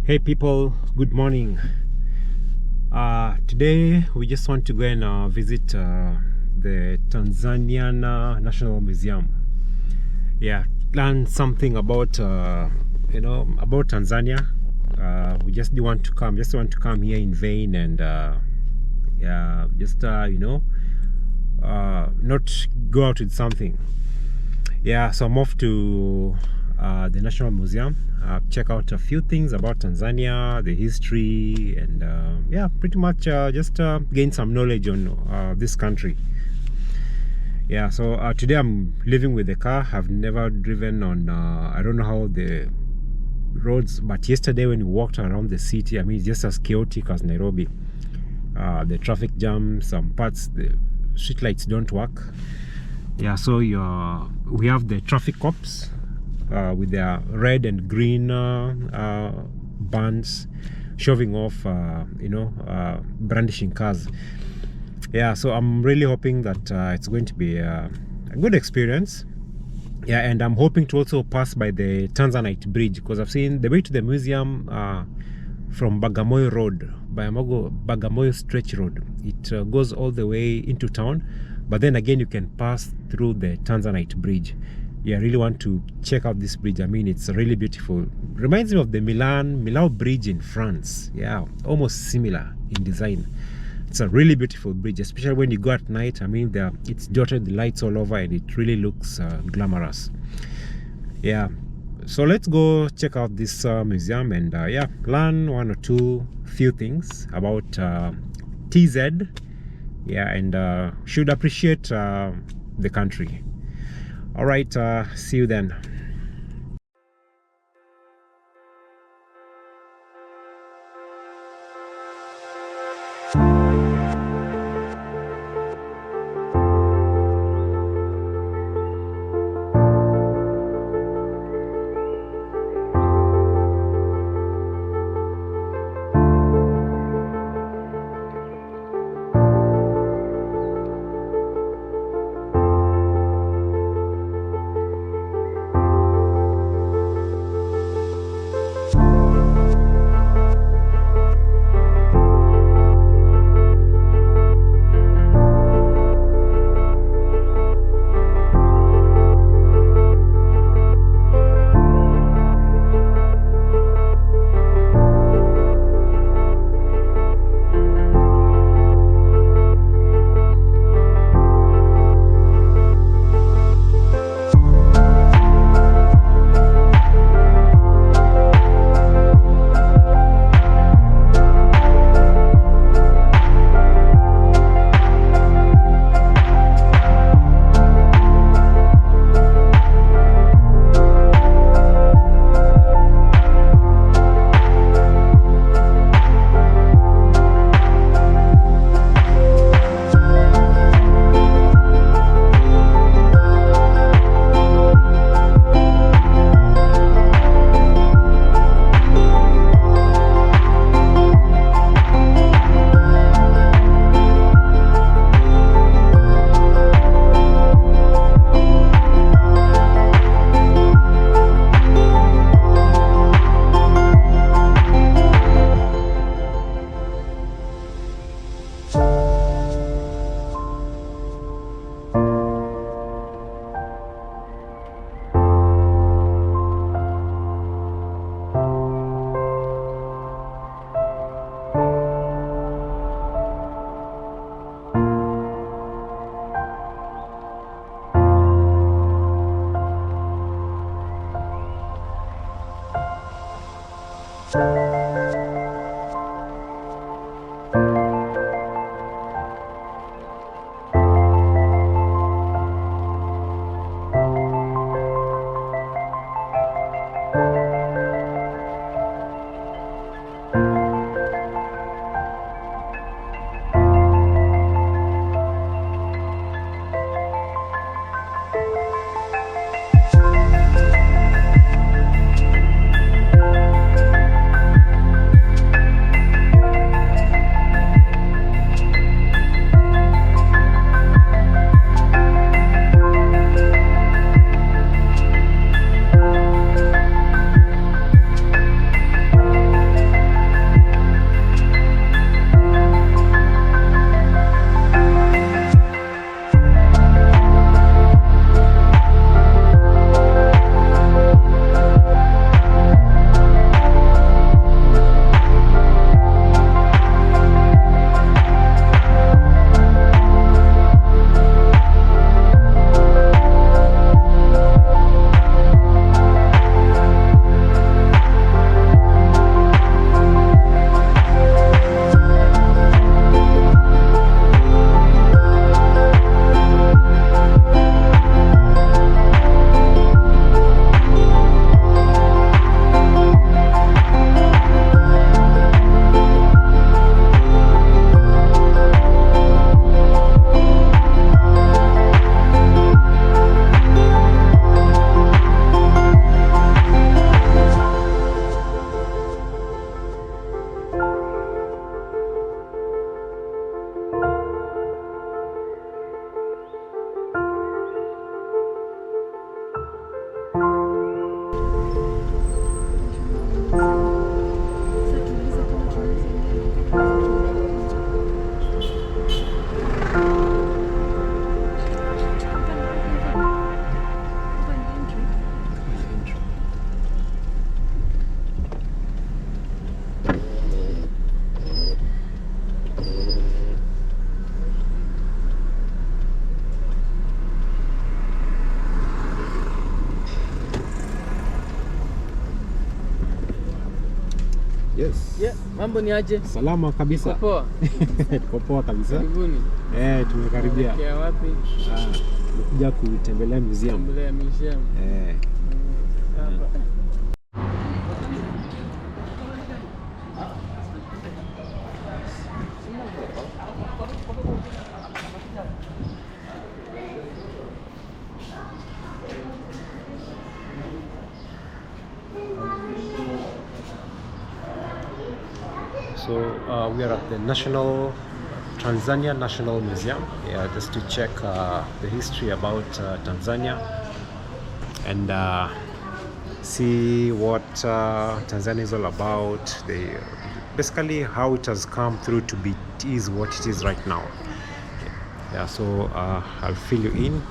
Hey people, good morning. Today we just want to go and visit the Tanzania National Museum. Yeah, learn something about about Tanzania. We just want to come here in vain and not go out with something. Yeah, so I'm off to the National Museum, check out a few things about Tanzania, the history, and pretty much just gain some knowledge on this country. Yeah, so today I'm living with the car. I've never driven on, I don't know how the roads, but yesterday when we walked around the city, I mean, it's just as chaotic as Nairobi. The traffic jam, some parts, the street lights don't work. Yeah, so we have the traffic cops with their red and green bands shoving off, brandishing cars. Yeah, so I'm really hoping that it's going to be a good experience. Yeah, and I'm hoping to also pass by the Tanzanite bridge, because I've seen the way to the museum from Bagamoyo Road, Bagamoyo Stretch Road. It goes all the way into town, but then again you can pass through the Tanzanite bridge. Yeah, I really want to check out this bridge. I mean, it's really beautiful. Reminds me of the Millau Bridge in France. Yeah, almost similar in design. It's a really beautiful bridge, especially when you go at night. I mean, it's dotted lights all over and it really looks glamorous. Yeah, so let's go check out this museum and learn one or few things about TZ. Yeah, and should appreciate the country. All right, see you then. Yes. Yeah, mambo ni aje? Salama kabisa. Poa. Tuko poa kabisa. Karibuni. Tumekaribia. Kwa wapi? Tumekuja kutembelea museum. Tembelea museum. Hapa. So we are at the Tanzania National Museum, just to check the history about Tanzania and see what Tanzania is all about. Basically how it has come through to be is what it is right now. Yeah, so I'll fill you in.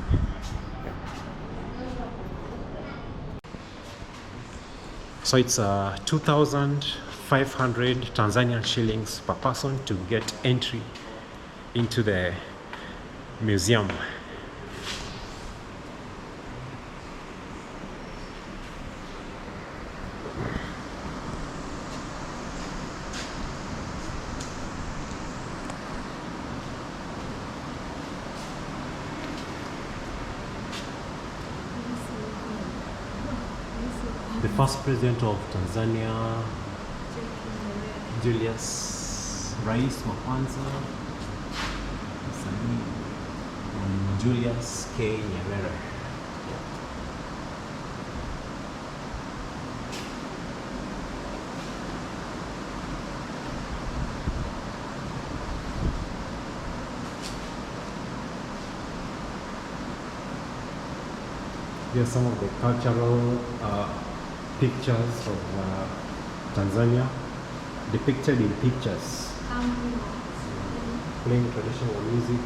So it's 2,500 Tanzanian shillings per person to get entry into the museum. The first president of Tanzania, Julius Nyereres, Julius Nyereres. Here are some of the cultural pictures of Tanzania, depicted in pictures, playing traditional music.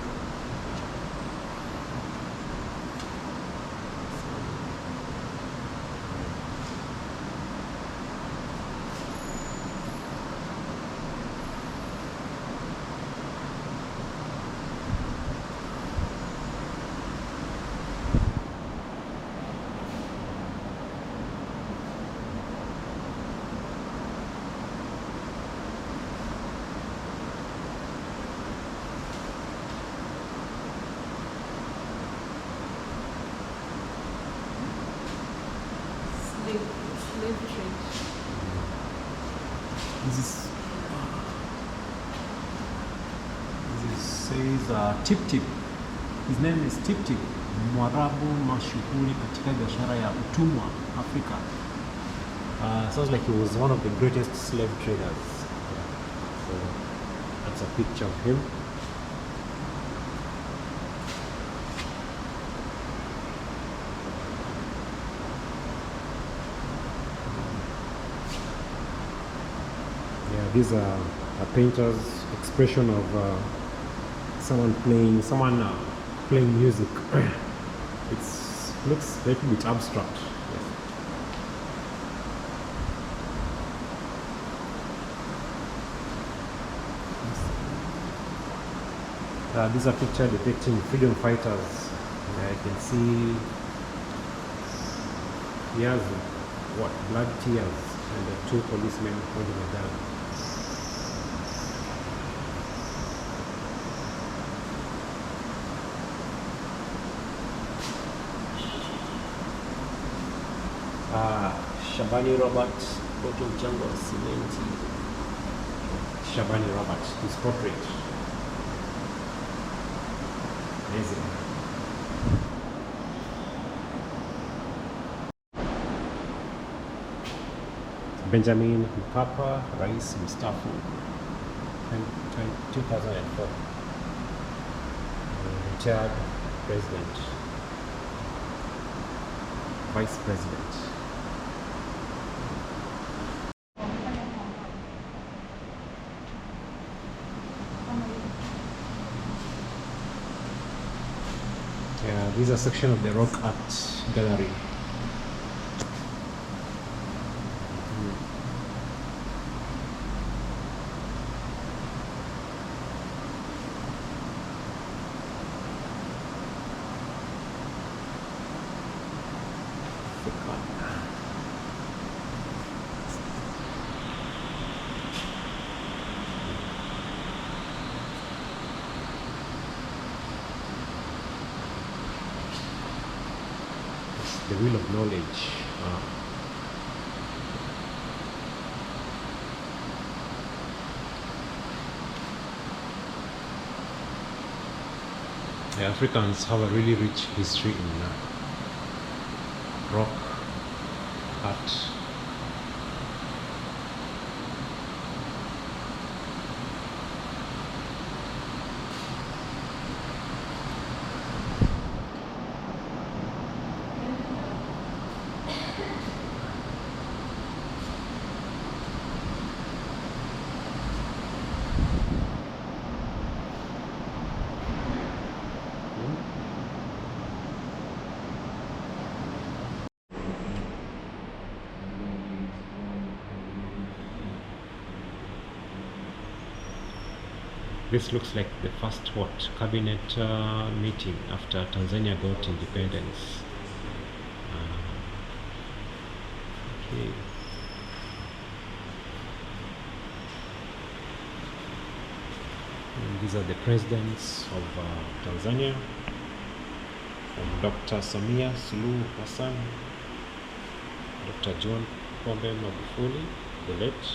Slave trade. This says Tip Tip. His name is Tip Tip, Mwarabu mashuhuri katika biashara ya utumwa Afrika. Sounds like he was one of the greatest slave traders. So that's a picture of him. These are a painter's expression of someone playing music. It looks a little bit abstract. These are pictures depicting freedom fighters. You can see he has blood tears and the two policemen holding a gun. Shabani Robert, Bottom Jungle Cementi. Shabani Robert, his portrait. Amazing. Benjamin Mkapa, Rais Mstaafu, 2004. Retired President, Vice President. This is a section of the rock art gallery. The wheel of knowledge. The Africans have a really rich history in rock art. This looks like the first cabinet meeting after Tanzania got independence. Okay. And these are the presidents of Tanzania, from Dr. Samia Suluhu Hassan, Dr. John Pombe Magufuli, the late,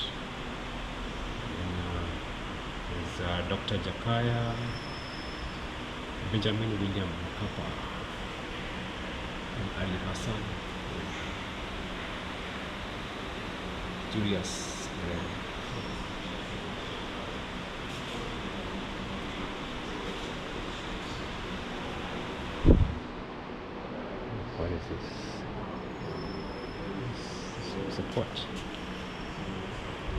and Dr. Jakaya Benjamin William Mkapa, and Ali Hassan Julius Nyereres. What is this? Support.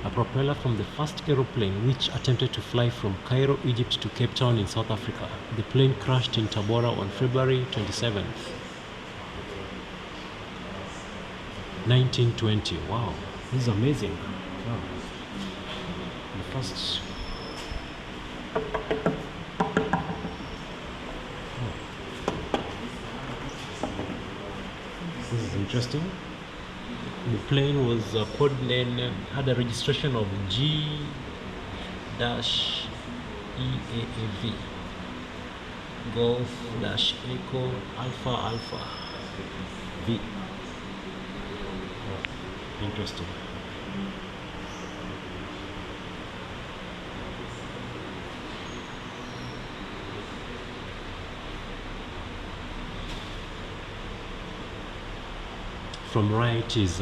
A propeller from the first aeroplane which attempted to fly from Cairo, Egypt to Cape Town in South Africa. The plane crashed in Tabora on February 27th, 1920. Wow, this is amazing. Wow. The first. This is interesting. The plane was codenamed, had a registration of G-EAAV, Golf-Echo Alpha Alpha V. Oh, interesting. From right is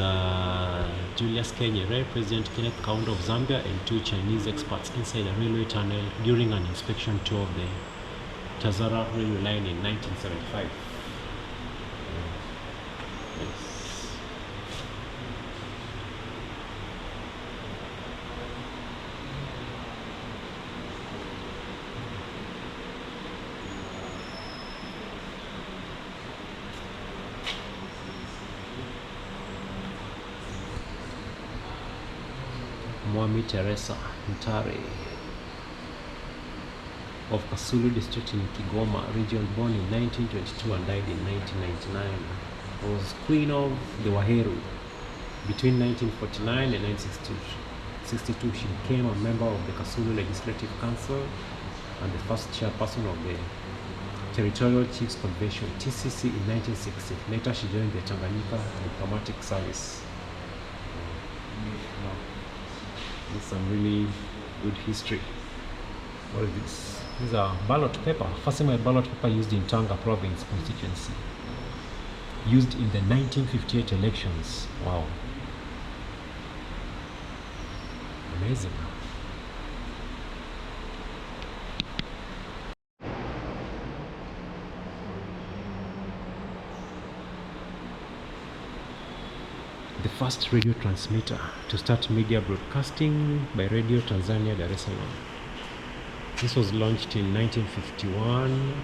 Julius Nyereres, President Kenneth Kaunda of Zambia, and two Chinese experts inside a railway tunnel during an inspection tour of the Tazara railway line in 1975. Yes. Mwalimu Teresa Ntare of Kasulu district in Kigoma region, born in 1922 and died in 1999, was Queen of the Waheru. Between 1949 and 1962, she became a member of the Kasulu Legislative Council and the first chairperson of the Territorial Chiefs Convention, TCC, in 1960. Later, she joined the Tanganyika Diplomatic Service. This is some really good history. What is this? These are ballot paper, facsimile ballot paper used in Tanga province constituency. Used in the 1958 elections. Wow. Amazing. The first radio transmitter to start media broadcasting by Radio Tanzania, Dar es Salaam. This was launched in 1951.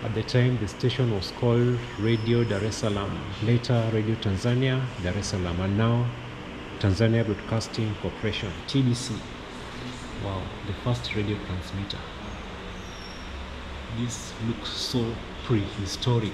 At the time, the station was called Radio Dar es Salaam, later Radio Tanzania, Dar es Salaam, and now Tanzania Broadcasting Corporation, TBC. Wow, the first radio transmitter. This looks so prehistoric.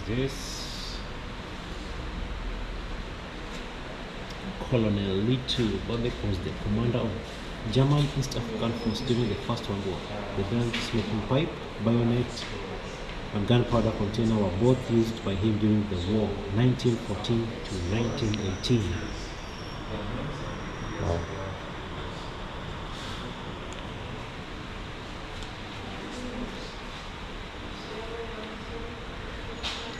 this? Colonel Litu Babek was the commander of German East African Force during the First World War. The gun smoking pipe, bayonet, and gunpowder container were both used by him during the war, 1914 to 1918. Wow.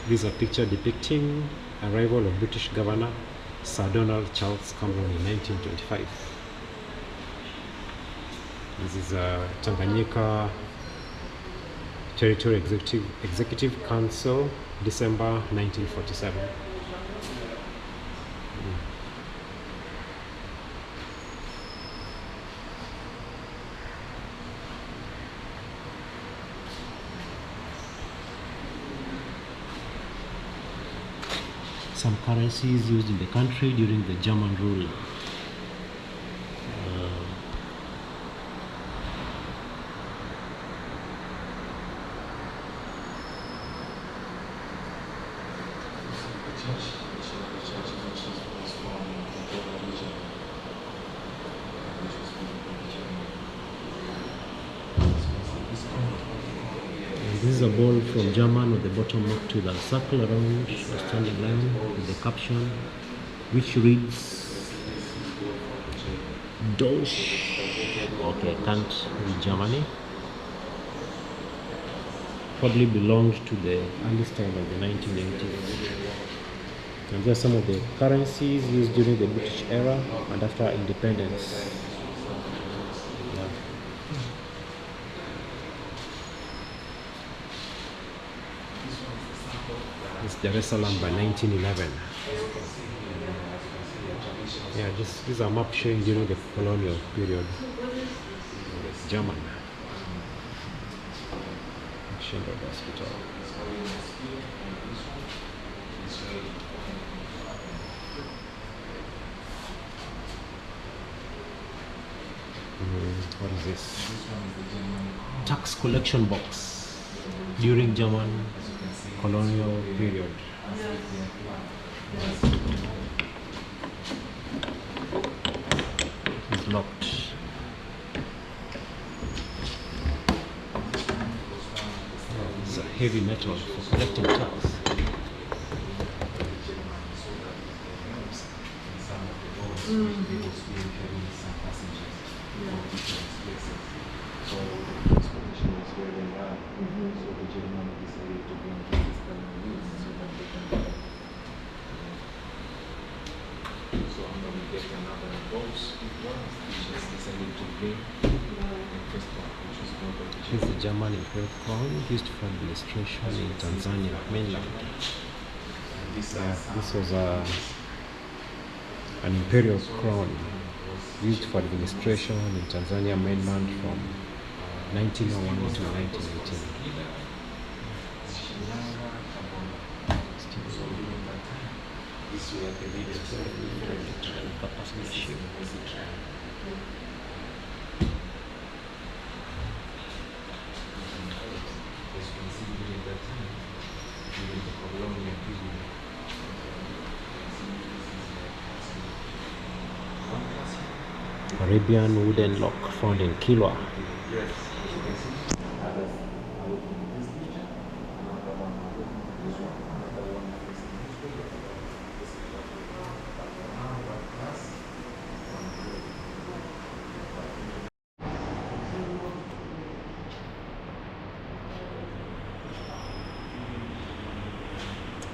This is a picture depicting arrival of British Governor Sir Donald Charles Cameron in 1925. This is a Tanganyika Territory Executive Council, December 1947. Some currencies used in the country during the German rule. This is a ball from German with the bottom up to the circle around a standing line with the caption which reads Deutsch. Okay, I can't read Germany. Probably belonged to the early style of the 1980s. And these are some of the currencies used during the British era and after independence. It's Dar es Salaam by 1911. Yeah, this is a map showing during the colonial period. German. Schindler Hospital. What is this? Tax collection box during German colonial period. It's locked. It's a heavy metal for collecting tax. This is the German imperial crown used for administration in Tanzania mainland. This was an imperial crown used for administration in Tanzania mainland from 1901 to 1918. Arabian wooden lock found in Kilwa.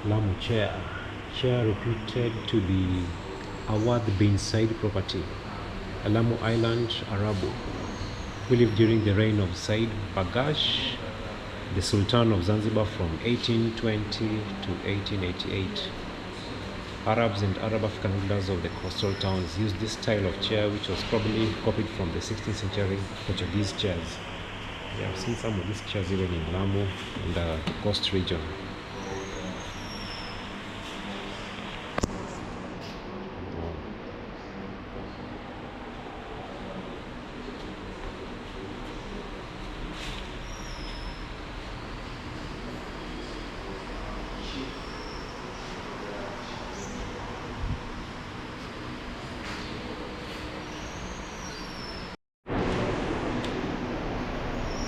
Lamu chair reputed to be Awad bin Said property, a Lamu Island Arabu who lived during the reign of Said Bagash, the Sultan of Zanzibar from 1820 to 1888. Arabs and Arab African rulers of the coastal towns used this style of chair, which was probably copied from the 16th century Portuguese chairs. Yeah, I've seen some of these chairs even in Lamu in the coast region.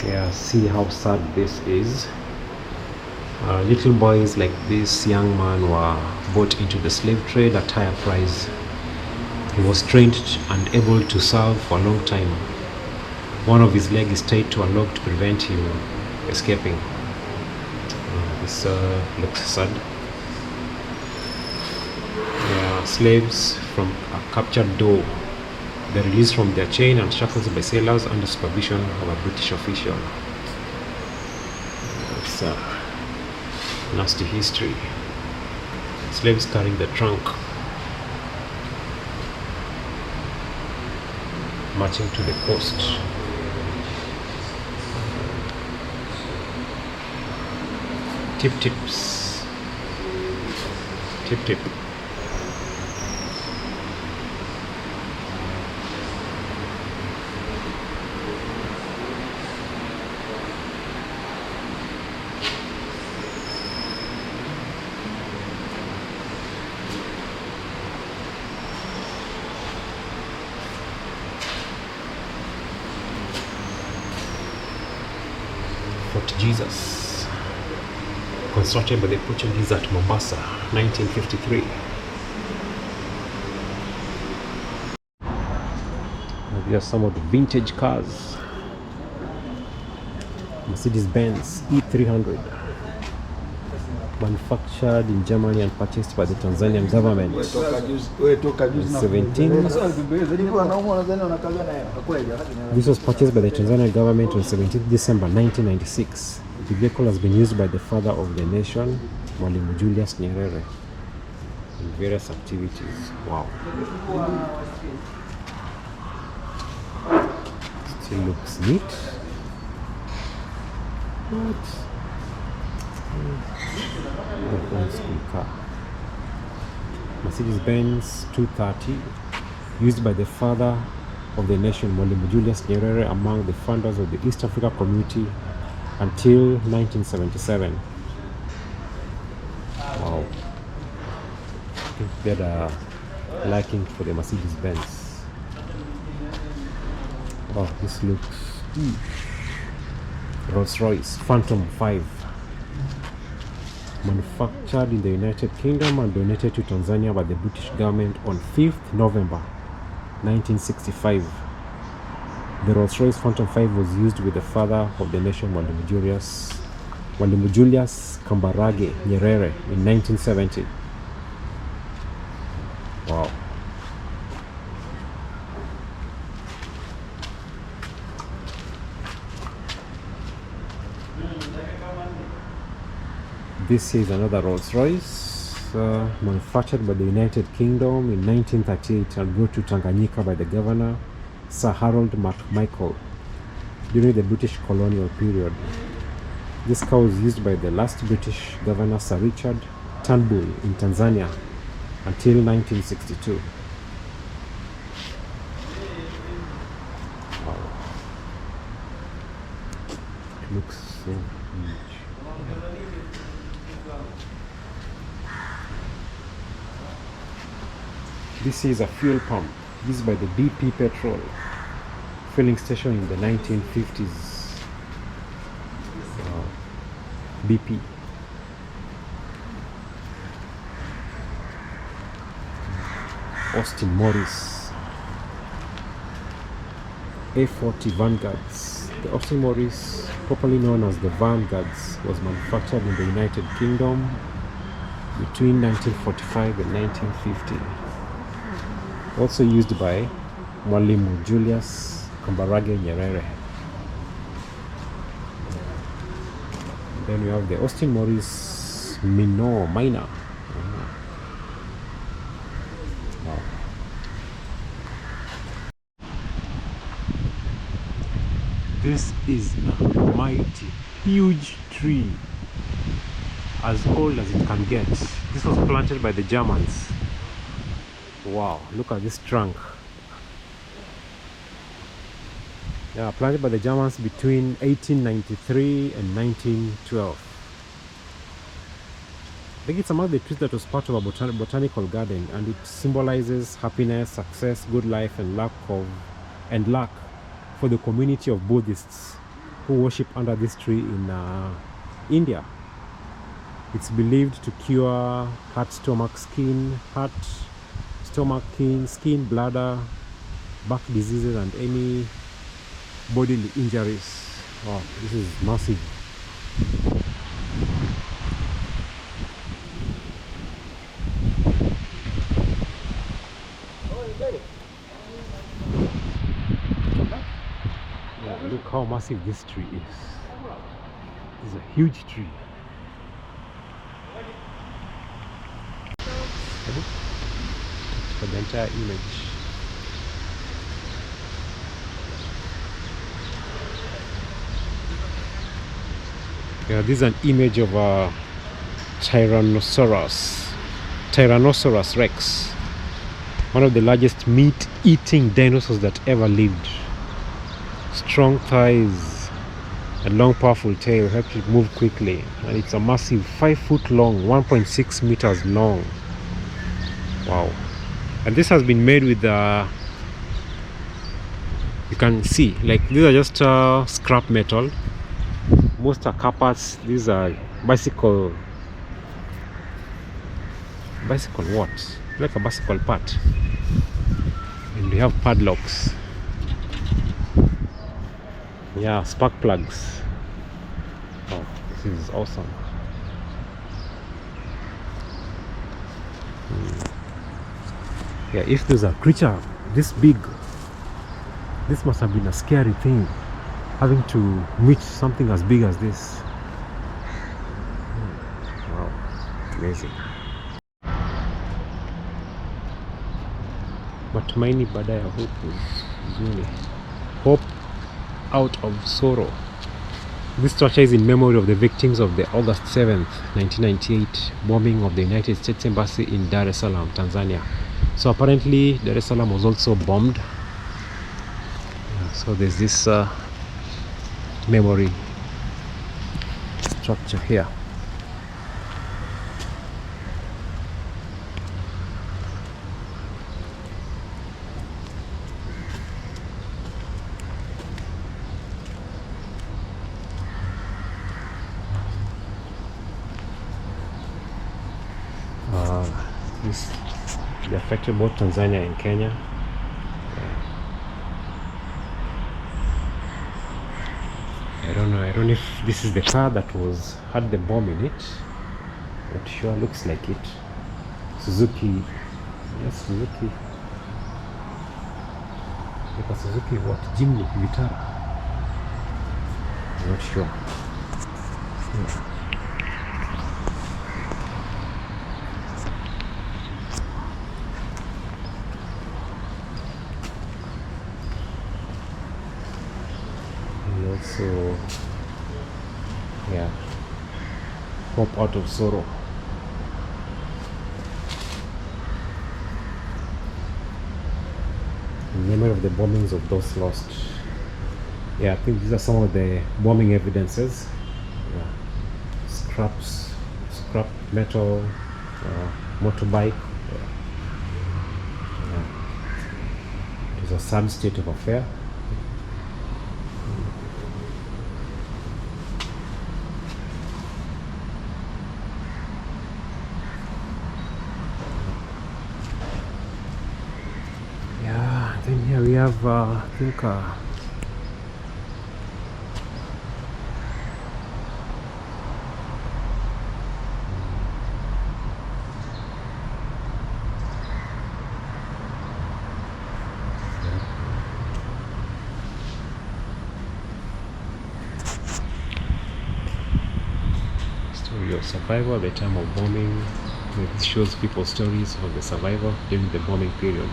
Yeah, see how sad this is. Little boys like this young man were bought into the slave trade at higher price. He was trained and able to serve for a long time. One of his legs is tied to a log to prevent him escaping. This looks sad. Yeah, slaves from a captured door. They're released from their chain and shackles by sailors under supervision of a British official. It's a nasty history. Slaves carrying the trunk, marching to the coast. Tips. Tip. Fort Jesus, constructed by the Portuguese at Mombasa, 1953. These are some of the vintage cars. Mercedes-Benz E300, manufactured in Germany and purchased by the Tanzanian government. 17. This was purchased by the Tanzanian government on 17th December 1996. The vehicle has been used by the father of the nation, Mwalimu Julius Nyereres, in various activities. Wow. Still looks neat. Old school car. Mercedes-Benz 230, used by the father of the nation, Mwalimu Julius Nyereres, among the founders of the East Africa Community until 1977. Wow. I think they had a liking for the Mercedes-Benz. Wow, this looks Rolls-Royce Phantom 5, manufactured in the United Kingdom and donated to Tanzania by the British government on 5th November 1965. The Rolls-Royce Phantom 5 was used with the father of the nation, Mwalimu Julius Nyereres, in 1970. Wow. This is another Rolls-Royce, manufactured by the United Kingdom in 1938 and brought to Tanganyika by the governor, Sir Harold McMichael, during the British colonial period. This car was used by the last British governor, Sir Richard Turnbull, in Tanzania until 1962. Wow. It looks so huge. This is a fuel pump used by the BP petrol filling station in the 1950s. BP. Austin Morris. A40 Vanguards. The Austin Morris, popularly known as the Vanguards, was manufactured in the United Kingdom between 1945 and 1950. Also used by Mwalimu Julius Nyereres. Then we have the Austin Morris Minor. Wow. This is a mighty, huge tree, as old as it can get. This was planted by the Germans. Wow, look at this trunk. Yeah, planted by the Germans between 1893 and 1912. I think it's among the trees that was part of a botanical garden, and it symbolizes happiness, success, good life, and luck for the community of Buddhists who worship under this tree in India. It's believed to cure heart, stomach, skin, bladder, back diseases, and any bodily injuries. Wow, this is massive. Yeah, look how massive this tree is. It's a huge tree. For the entire image. Yeah, this is an image of a Tyrannosaurus Rex, one of the largest meat-eating dinosaurs that ever lived. Strong thighs and long powerful tail helps it move quickly, and it's a massive 5 foot long, 1.6 meters long. Wow. And this has been made with you can see, like, these are just scrap metal. Most are car parts. These are bicycle what? Like a bicycle part. And we have padlocks. Yeah, spark plugs. Oh, this is awesome. Yeah, if there's a creature this big, this must have been a scary thing, having to meet something as big as this. Wow, amazing. Matumaini baada ya huzuni. Hope out of sorrow. This structure is in memory of the victims of the August 7th, 1998 bombing of the United States Embassy in Dar es Salaam, Tanzania. So apparently Dar es Salaam was also bombed. So there's this memory structure here. They affected both Tanzania and Kenya. I don't know if this is the car that had the bomb in it. Not sure, looks like it. Suzuki. Yes, Suzuki. Like a Suzuki what? Jimny Vitara. I'm not sure. Yeah. So yeah, hope out of sorrow. In memory of the bombings of those lost. Yeah, I think these are some of the bombing evidences. Yeah. Scrap metal, motorbike. Yeah. It was a sad state of affair. Then here we have, I think, story of survival at the time of bombing. This shows people's stories of the survival during the bombing period.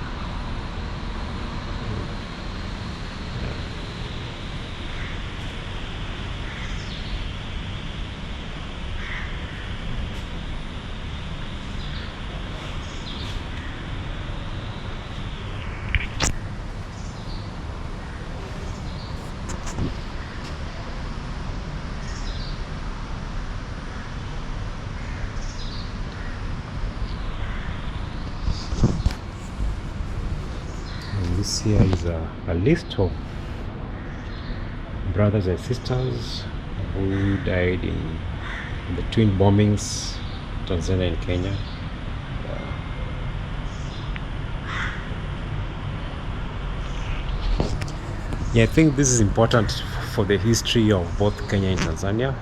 This here is a list of brothers and sisters who died in the twin bombings, Tanzania and Kenya. Yeah, I think this is important for the history of both Kenya and Tanzania.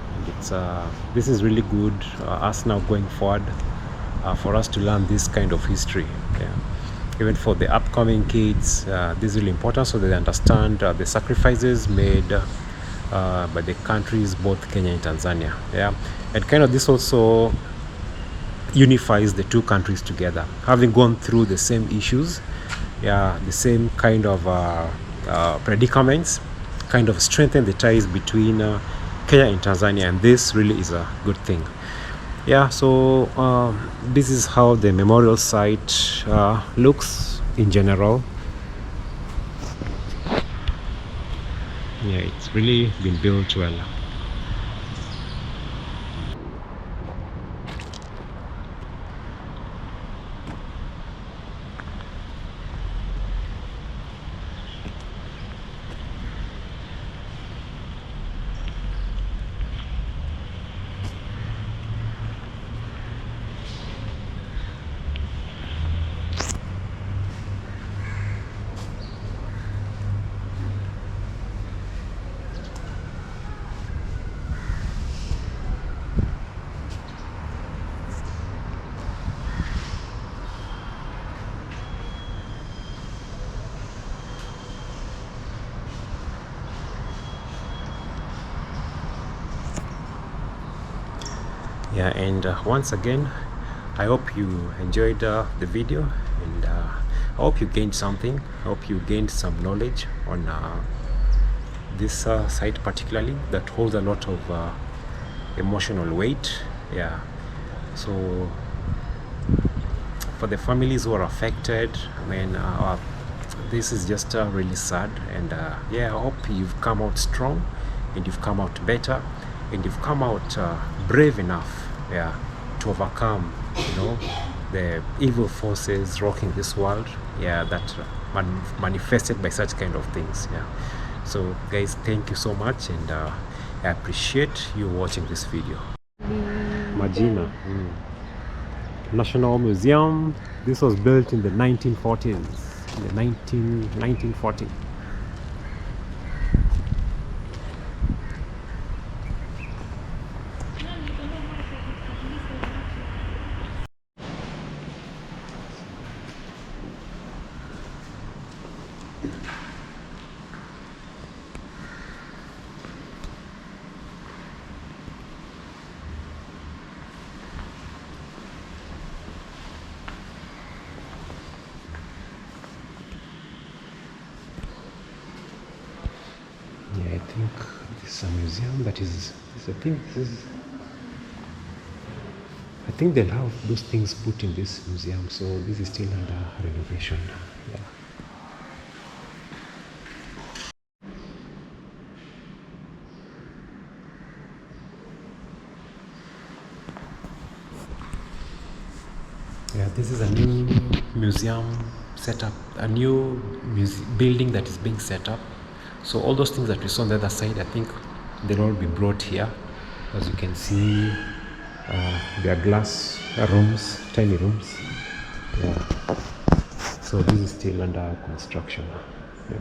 This is really good us now going forward for us to learn this kind of history. Yeah. Even for the upcoming kids, this is really important so they understand the sacrifices made by the countries, both Kenya and Tanzania. Yeah, and kind of this also unifies the two countries together, having gone through the same issues. Yeah, the same kind of predicaments, kind of strengthen the ties between Kenya and Tanzania, and this really is a good thing. Yeah, so this is how the memorial site looks in general. Yeah, it's really been built well. Yeah, and once again, I hope you enjoyed the video, and I hope you gained something. I hope you gained some knowledge on this site particularly that holds a lot of emotional weight. Yeah, so for the families who are affected, I mean, this is just really sad, and yeah, I hope you've come out strong and you've come out better and you've come out brave enough, yeah, to overcome, you know, the evil forces rocking this world, yeah, that manifested by such kind of things. Yeah, so guys, thank you so much, and I appreciate you watching this video. Majina National Museum. This was built in the 1940s, in the 1940. Yeah, I think this is a museum that is, I think they'll have those things put in this museum, so this is still under renovation. Yeah. Yeah, this is a new museum set up, a new building that is being set up. So all those things that we saw on the other side, I think they'll all be brought here. As you can see, there are glass rooms, tiny rooms. Yeah. So this is still under construction. Yeah.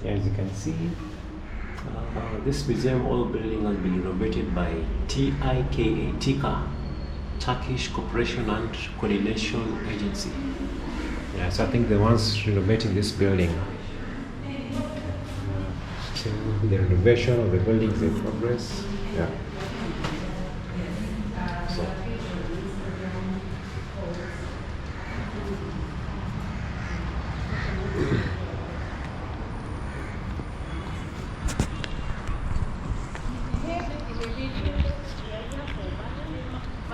Yeah, as you can see, this museum, all building has been renovated by TIKA, Turkish Cooperation and Coordination Agency. Yeah, so I think the ones renovating this building. So the renovation of the building is in progress. Yeah. So.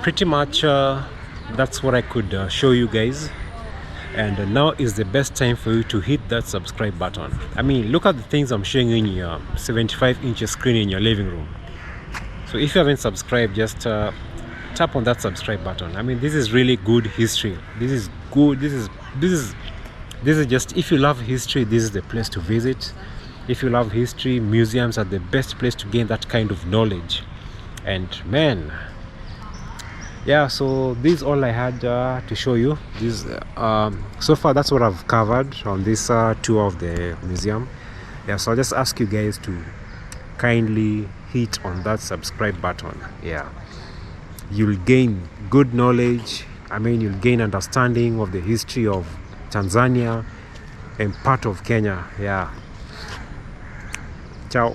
Pretty much that's what I could show you guys, and now is the best time for you to hit that subscribe button. I mean, look at the things I'm showing you in your 75-inch screen in your living room. So if you haven't subscribed, just tap on that subscribe button. I mean, this is really good history. This is good. This is this is just, if you love history, this is the place to visit. If you love history, museums are the best place to gain that kind of knowledge. And man, yeah, so this is all I had to show you. This so far that's what I've covered on this tour of the museum. Yeah, so I'll just ask you guys to kindly hit on that subscribe button. Yeah, you'll gain good knowledge. I mean, you'll gain understanding of the history of Tanzania and part of Kenya. Yeah, ciao.